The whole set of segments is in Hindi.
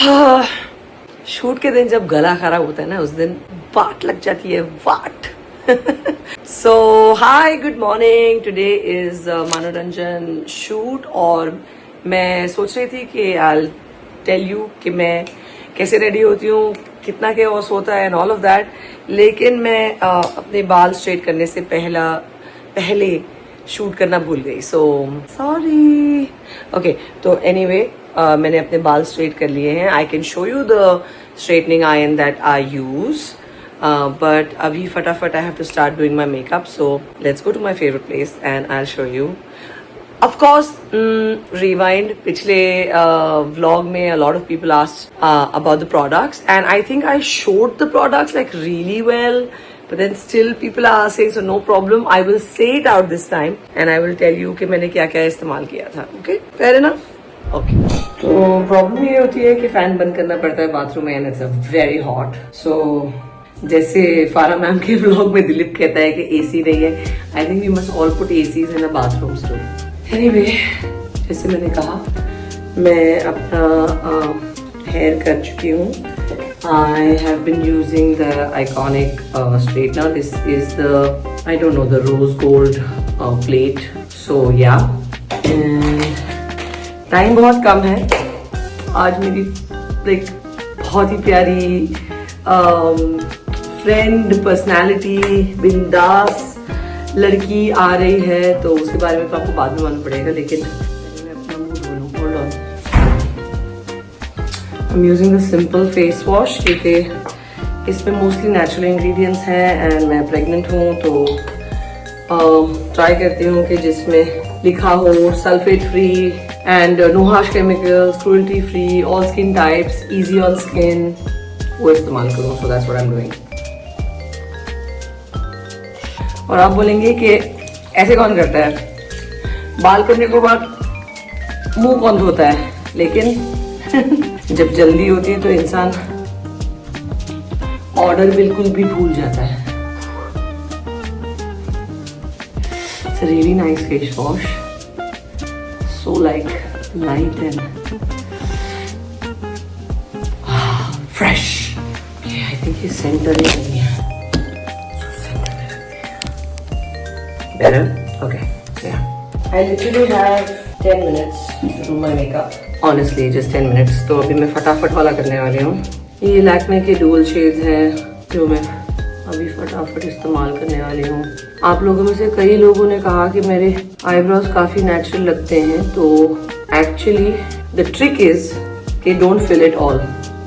शूट के दिन जब गला खराब होता है ना, उस दिन वाट लग जाती है, वाट. सो हाय, गुड मॉर्निंग. टुडे इज मनोरंजन शूट और मैं सोच रही थी कि आई टेल यू कि मैं कैसे रेडी होती हूँ, कितना केओस होता है एंड ऑल ऑफ दैट. लेकिन मैं अपने बाल स्ट्रेट करने से पहले शूट करना भूल गई. So sorry. ओके, तो एनीवे मैंने अपने बाल स्ट्रेट कर लिए हैं. I can show you the straightening iron that I use, but अभी फटाफट I have to start doing my makeup. So let's go to my favourite place and I will show you. Of course, rewind. पिछले vlog में a lot of people asked about the products, and I think I showed the products like really well. But then still people are asking, so no problem. I will say it out this time, and I will tell you कि मैंने क्या क्या इस्तेमाल किया था. Okay, fair enough. Okay. तो प्रॉब्लम ये होती है कि फैन बंद करना पड़ता है बाथरूम में, and it's very hot. So जैसे फारा मैम के व्लॉग में दिलीप कहता है कि एसी नहीं है, I think we must all put ACs in the bathrooms too. Anyway, जैसे मैंने कहा, मैं अपना हेयर कर चुकी हूँ. I have been using the iconic straightener. This is the, I don't know, the rose gold plate. So yeah. Time बहुत कम है. आज मेरी एक बहुत ही प्यारी फ्रेंड, पर्सनालिटी, बिंदास लड़की आ रही है, तो उसके बारे में तो आपको बाद में मालूम पड़ेगा. लेकिन मैं अपना मुंह धो लूं. Hold on. I am using the simple face wash क्योंकि इसमें मोस्टली नेचुरल इंग्रेडिएंट्स हैं एंड मैं प्रेग्नेंट हूँ, तो ट्राई करती हूँ कि जिसमें लिखा हो sulphate free and no harsh chemicals, cruelty free, all skin types, easy on skin, वो इस्तेमाल करूँ. So that's what I am doing. और आप बोलेंगे कि ऐसे कौन करता है, बाल करने के बाद मुंह कौन धोता है. लेकिन जब जल्दी होती है तो इंसान ऑर्डर बिल्कुल भी भूल जाता है. It's a really nice face wash, so like light and fresh. I think ये सेंटर ही नहीं है. Better? Okay, yeah. I literally have 10 minutes to do my makeup. Honestly, just 10 minutes. तो अभी मैं फटाफट वाला करने वाली हूँ. ये लैक्मे के डुअल शेड्स हैं जो मैं अभी फटाफट इस्तेमाल करने वाली हूँ. आप लोगों में से कई लोगों ने कहा कि मेरे आईब्रोज काफ़ी नेचुरल लगते हैं, तो एक्चुअली द ट्रिक इज कि डोंट फिल इट ऑल.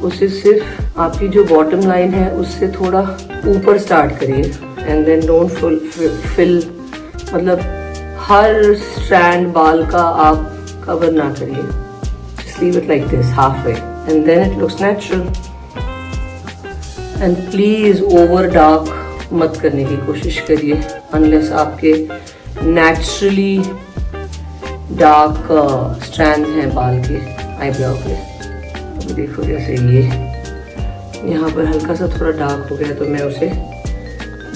उसे सिर्फ आपकी जो बॉटम लाइन है उससे थोड़ा ऊपर स्टार्ट करिए एंड देन डोंट फिल, मतलब हर स्ट्रैंड बाल का आप कवर ना करिए. Just leave it like this half way and then it looks natural. And please over dark मत करने की कोशिश करिए अनलेस आपके नेचुरली डार्क स्ट्रैंड हैं बाल के आईब्रो पे. अभी देखो जैसे ये यहाँ पर हल्का सा थोड़ा डार्क हो गया तो मैं उसे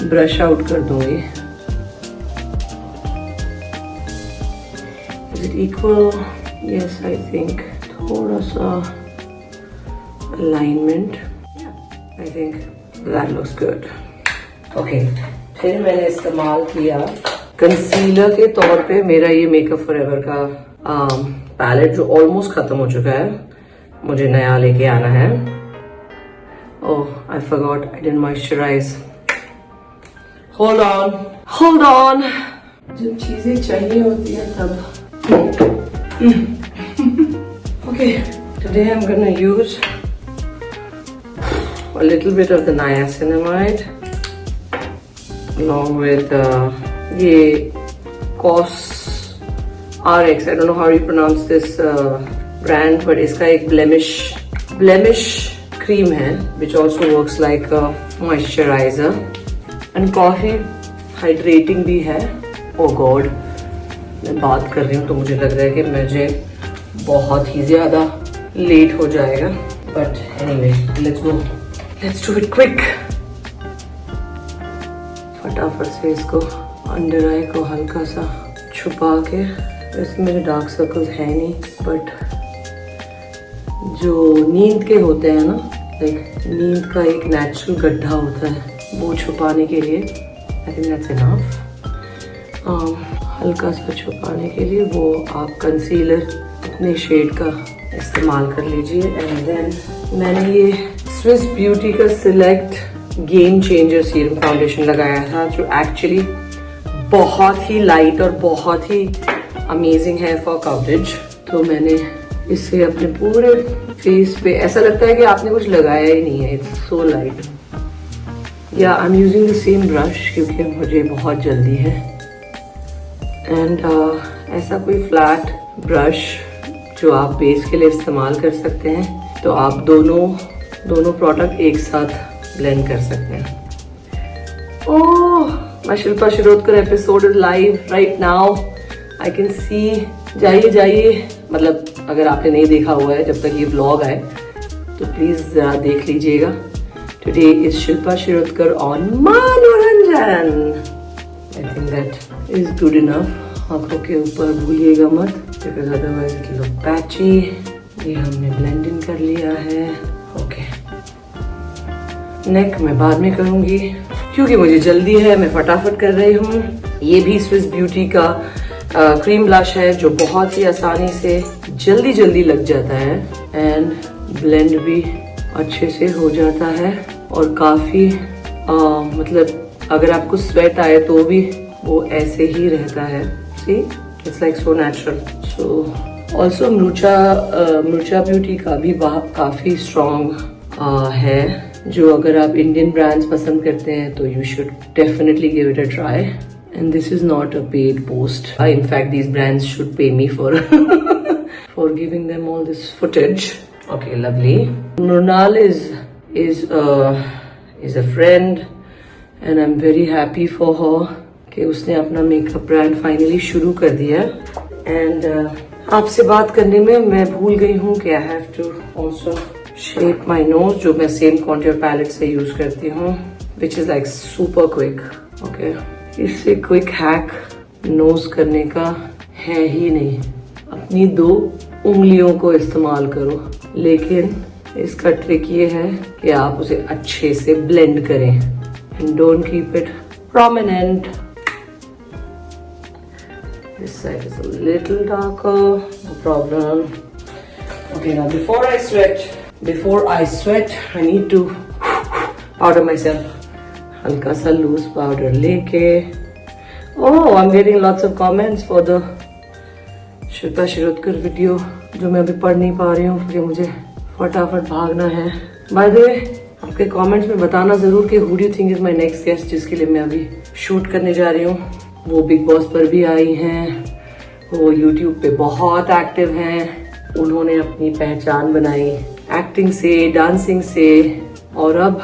ब्रश आउट कर दूंगी. Is it equal? Yes, I think. थोड़ा सा alignment. I think that looks good. Okay. फिर मैंने इस्तेमाल किया कंसीलर के तौर पे मेरा ये मेकअप फॉरएवर का पैलेट जो ऑलमोस्ट खत्म हो चुका है. मुझे नया लेके आना है. Oh, I forgot. I didn't moisturize. Hold on. जब चीजें चाहिए होती है तब. Okay, today I'm gonna use a little bit of the niacinamide along with ये COS RX. I don't know how you pronounce this brand, but इसका एक blemish cream है which also works like a moisturizer and काफी hydrating भी है. Oh God, मैं बात कर रही हूँ तो मुझे लग रहा है कि मुझे बहुत ही ज्यादा लेट हो जाएगा. But anyway, let's do it quick. फटाफट से इसको अंडर आई को हल्का सा छुपा के. वैसे मेरे डार्क सर्कल्स है नहीं, बट जो नींद के होते हैं ना, लाइक नींद का एक नेचुरल गड्ढा होता है, वो छुपाने के लिए आई थिंक दैट्स इनफ। हल्का सा छुपाने के लिए वो आप कंसीलर अपने शेड का इस्तेमाल कर लीजिए। एंड देन मैंने ये स्विस ब्यूटी का select game changer serum foundation लगाया था, जो एक्चुअली बहुत ही लाइट और बहुत ही अमेजिंग है फॉर कवरेज। तो मैंने इसे अपने पूरे फेस पे, ऐसा लगता है कि आपने कुछ लगाया ही नहीं है, it's so light. Yeah I am using the same brush क्योंकि मुझे बहुत जल्दी है। एंड ऐसा कोई फ्लैट ब्रश जो आप बेस के लिए इस्तेमाल कर सकते हैं, तो आप दोनों प्रोडक्ट एक साथ ब्लेंड कर सकते हैं। Oh, my Shilpa Shirodkar episode is live right now, I can see. जाइए, मतलब अगर आपने नहीं देखा हुआ है जब तक ये व्लॉग आए तो प्लीज जरा देख लीजिएगा। Today is Shilpa Shirodkar on Manoranjan. I think that is good enough. आंखों के ऊपर भूलिएगा मत, because otherwise it look patchy. ये हमने ब्लेंड इन कर लिया है। ओके, नेक मैं बाद में करूंगी क्योंकि मुझे जल्दी है, मैं फटाफट कर रही हूँ। ये भी स्विस ब्यूटी का क्रीम ब्लश है जो बहुत ही आसानी से जल्दी लग जाता है एंड ब्लेंड भी अच्छे से हो जाता है। और काफी मतलब अगर आपको स्वेट आए तो भी वो ऐसे ही रहता है। See, it's like so natural. So also मुर्चा ब्यूटी का भी काफी स्ट्रॉन्ग है, जो अगर आप इंडियन ब्रांड्स पसंद करते हैं तो you should definitely give it a try. And this is not a paid post. In fact, these brands should pay me for for giving them all this footage. Okay, lovely. Mrunal is a friend, and I'm very happy for her कि उसने अपना मेकअप ब्रांड फाइनली शुरू कर दिया। And आपसे बात करने में मैं भूल गई हूँ कि I have to also shape my nose, जो मैं same contour palette से यूज करती हूँ, which is like super quick. Okay. इससे क्विक हैक नोज करने का है ही नहीं। अपनी 2 उंगलियों को इस्तेमाल करो, लेकिन इसका ट्रिक ये है कि आप उसे अच्छे से ब्लेंड करें and don't keep it prominent. This side is a little darker, no problem. Okay, now before I sweat I need to powder myself. हल्का सा लूज पाउडर लेके। Oh, I am getting lots of comments for the Shilpa Shirodkar video, जो मैं अभी पढ़ नहीं पा रही हूँ क्योंकि मुझे फटाफट भागना है। बाय द वे, आपके कमेंट्स में बताना जरूर कि who do you think is my next guest, जिसके लिए मैं अभी शूट करने जा रही हूँ। वो बिग बॉस पर भी आई हैं, वो यूट्यूब पे बहुत एक्टिव हैं, उन्होंने अपनी पहचान बनाई एक्टिंग से, डांसिंग से, और अब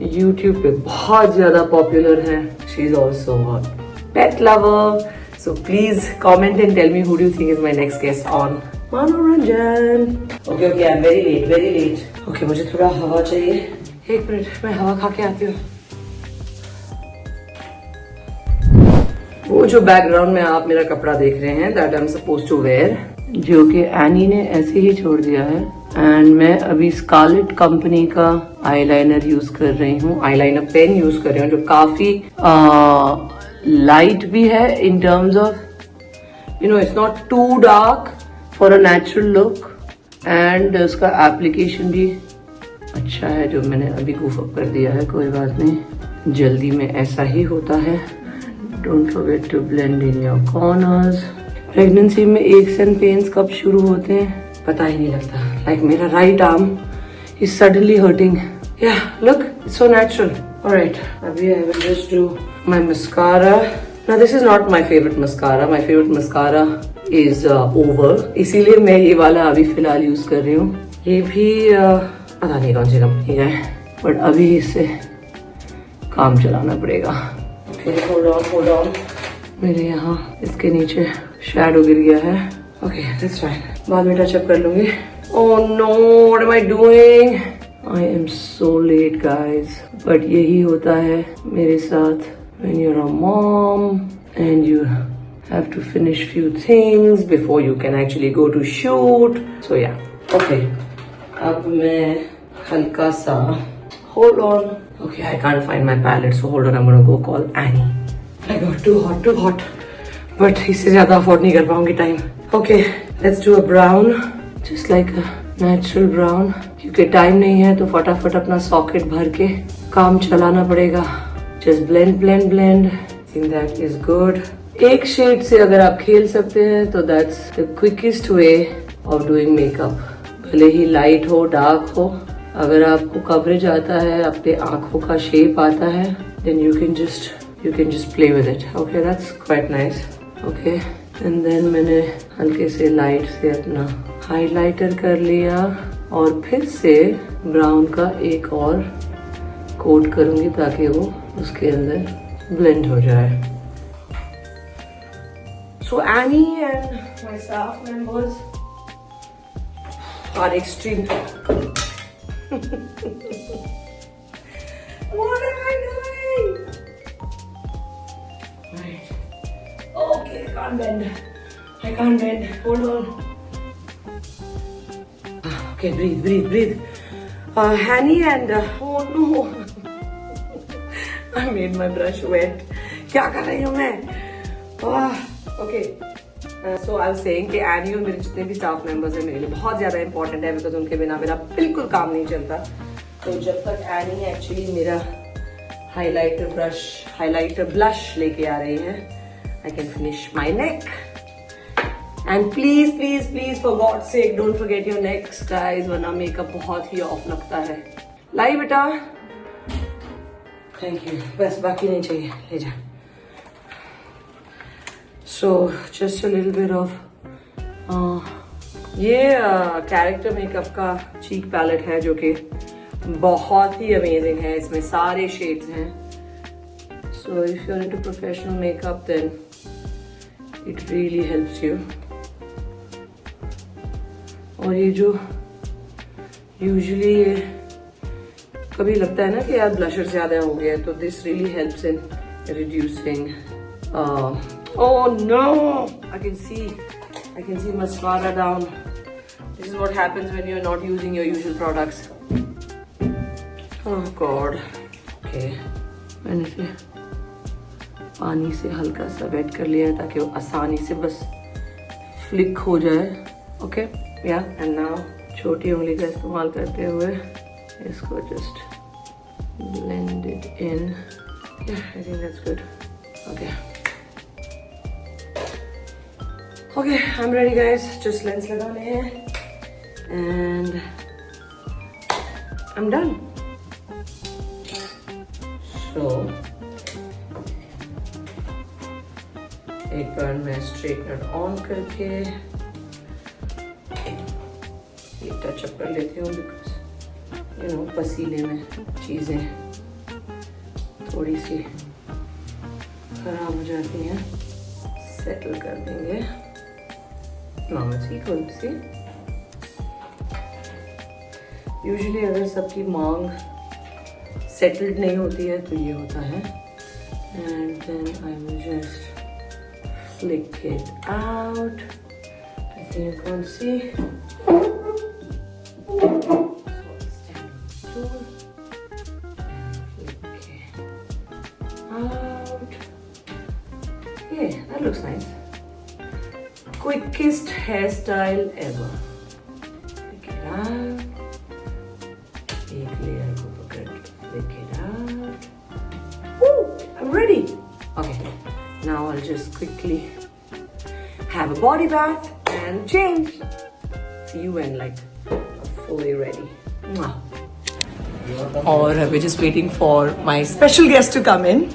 YouTube पे बहुत ज्यादा पॉपुलर है। She is also pet lover. So please comment and tell me who do you think is my next guest on Manoranjan. Okay, I am very late. Okay, मुझे थोड़ा हवा चाहिए, 1 मिनट मैं हवा खा के आती हूँ। वो जो बैकग्राउंड में आप मेरा कपड़ा देख रहे हैं, that I am suppose to wear, जो कि एनी ने ऐसे ही छोड़ दिया है। एंड मैं अभी स्कारलेट कंपनी का आईलाइनर यूज कर रही हूँ, आईलाइनर पेन यूज कर रही हूँ, जो काफी लाइट भी है in terms of it's not too dark for a natural look, and उसका एप्लीकेशन भी अच्छा है, जो मैंने अभी गूफ अप कर दिया है। कोई बात नहीं, जल्दी में ऐसा ही होता है। Don't forget to blend in your corners. Pregnancy में एक्स एंड पेन्स कब शुरू होते हैं पता ही नहीं लगता। लाइक मेरा right arm is suddenly hurting. Yeah look, it's so natural. Alright, अभी I will just do my mascara. Now this is not my favourite mascara, my favourite mascara is over, इसीलिए मैं ये वाला अभी फिलहाल यूज कर रही हूँ। ये भी पता नहीं कौन सी कंपनी का है, बट अभी इससे काम चलाना पड़ेगा। होल्ड ऑन, मेरे यहाँ इसके नीचे शैडो गिर गया है। ओके, दैट्स फाइन, बाद में टच अप कर लूंगी। Oh no, what am I doing? I am so late guys, but यही होता है मेरे साथ when you're a mom and you have to finish few things before you can actually go to shoot. So yeah, okay, अब मैं हल्का सा hold on. Okay, I can't find my palette, so hold on. I'm gonna go call Annie. I got too hot. But इससे ज़्यादा afford नहीं कर पाऊंगी time. Okay, let's do a brown, just like a natural brown. क्योंकि time नहीं है तो फटाफट अपना socket भर के काम चलाना पड़ेगा. Just blend. I think that is good. एक शेड से अगर आप खेल सकते हैं तो that's the quickest way of doing makeup. भले ही लाइट हो डार्क हो, अगर आपको कवरेज आता है, अपने आंखों का शेप आता है, then you can just play with it. Okay, that's quite nice. Okay, and then मैंने हल्के से लाइट से अपना हाइलाइटर कर लिया और फिर से ब्राउन का एक और कोट करूंगी ताकि वो उसके अंदर ब्लेंड हो जाए. So Annie and my staff members are extreme. What am I doing? Right. Okay, I can't bend. Hold on. Okay, breathe. Annie and oh no. I made my brush wet. क्या कर रही हूँ मैं? Okay. So I was saying कि एनी और मेरे जितने भी स्टाफ मेंबर्स हैं मेरे लिए बहुत ज़्यादा इंपॉर्टेंट है, बिकॉज उनके बिना मेरा बिल्कुल काम नहीं चलता. तो जब तक एनी एक्चुअली मेरा हाइलाइटर ब्लश लेके आ रही है, I can finish my neck. And please for God sake don't forget your next guys, वरना मेकअप बहुत ही ऑफ लगता है. लाई बेटा, थैंक यू. बस बाकी नहीं चाहिए, ले जा. So just a little bit of ये कैरेक्टर मेकअप का चीक पैलेट है जो कि बहुत ही अमेजिंग है. इसमें सारे शेड्स हैं. So if you're into professional makeup then it really helps you. और ये जो यूजुअली ये कभी लगता है ना कि यार ब्लशर ज्यादा हो गया, तो this really helps in reducing. Oh no! I can see mascara down. This is what happens when you're not using your usual products. Oh God. Okay. मैंने इसे पानी से हल्का सा वेट कर लिया है ताकि वो आसानी से बस फ्लिक हो जाए. Okay? Yeah. And now छोटी उंगली का इस्तेमाल करते हुए इसको just blend it in. Yeah, I think that's good. Okay. Okay, I'm ready guys. Just lens लगाने हैं and I'm done. So एक बार मैं स्ट्रेटनर ऑन करके ये टचअप कर लेती हूँ, बिकॉज यू नो पसीने में चीज़ें थोड़ी सी खराब हो जाती हैं. सेटल कर देंगे. यूजुअली अगर सबकी मांग सेटल्ड नहीं होती है तो ये होता है. And then I will just flick it out. I think you can see. That looks nice. Quickest hairstyle ever. Flick it out. एक layer को पकड़ के flick it out. Woo! I'm ready. Okay. Now I'll just quickly have a body bath and change. See you when like fully ready. Mwah. और we're just waiting for my special guest to come in.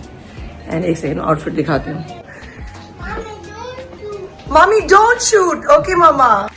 And एक second outfit दिखाती हूँ. Mommy, don't shoot. Okay, Mama.